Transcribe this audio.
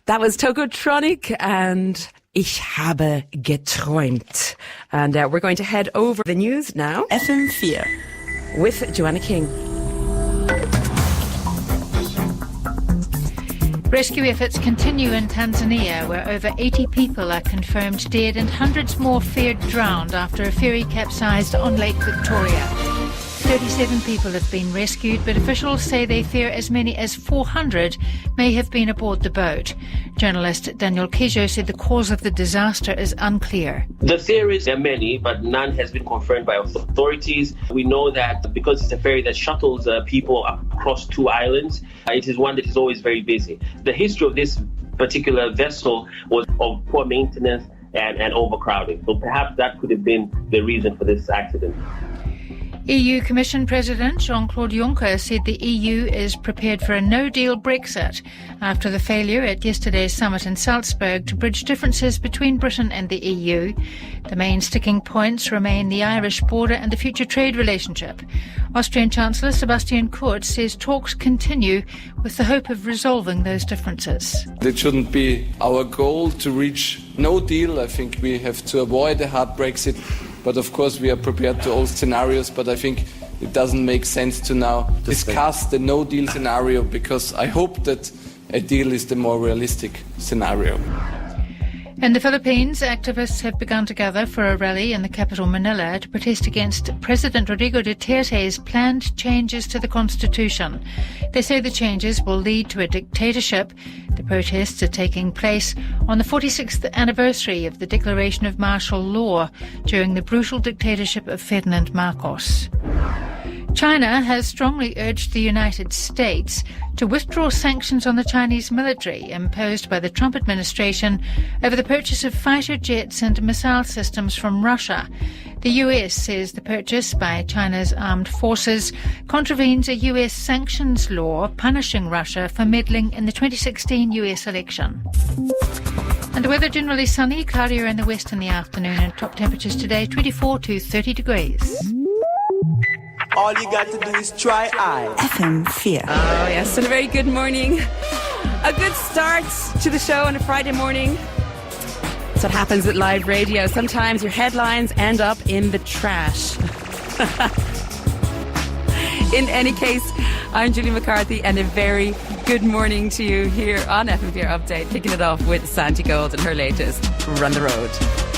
That was Tokotronic and Ich habe geträumt. And we're going to head over the news now. FM4 with Joanna King. Rescue efforts continue in Tanzania, where over 80 people are confirmed dead and hundreds more feared drowned after a ferry capsized on Lake Victoria. 37 people have been rescued, but officials say they fear as many as 400 may have been aboard the boat. Journalist Daniel Kejo said the cause of the disaster is unclear. The theories are many, but none has been confirmed by authorities. We know that because it's a ferry that shuttles people across two islands, it is one that is always very busy. The history of this particular vessel was of poor maintenance and overcrowding. So perhaps that could have been the reason for this accident. EU Commission President Jean-Claude Juncker said the EU is prepared for a no-deal Brexit after the failure at yesterday's summit in Salzburg to bridge differences between Britain and the EU. The main sticking points remain the Irish border and the future trade relationship. Austrian Chancellor Sebastian Kurz says talks continue with the hope of resolving those differences. It shouldn't be our goal to reach no deal. I think we have to avoid a hard Brexit. But of course we are prepared to all scenarios, but I think it doesn't make sense to now discuss the no-deal scenario, because I hope that a deal is the more realistic scenario. In the Philippines, activists have begun to gather for a rally in the capital Manila to protest against President Rodrigo Duterte's planned changes to the constitution. They say the changes will lead to a dictatorship. The protests are taking place on the 46th anniversary of the declaration of martial law during the brutal dictatorship of Ferdinand Marcos. China has strongly urged the United States to withdraw sanctions on the Chinese military imposed by the Trump administration over the purchase of fighter jets and missile systems from Russia. The US says the purchase by China's armed forces contravenes a US sanctions law punishing Russia for meddling in the 2016 US election. And the weather generally sunny, cloudier in the west in the afternoon, and top temperatures today 24 to 30 degrees. All you got to do is try FM4. Oh, yes, and a very good morning. A good start to the show on a Friday morning. That's what happens with live radio. Sometimes your headlines end up in the trash. In any case, I'm Julie McCarthy, and a very good morning to you here on FM4 Update, kicking it off with Santi Gold and her latest Run the Road.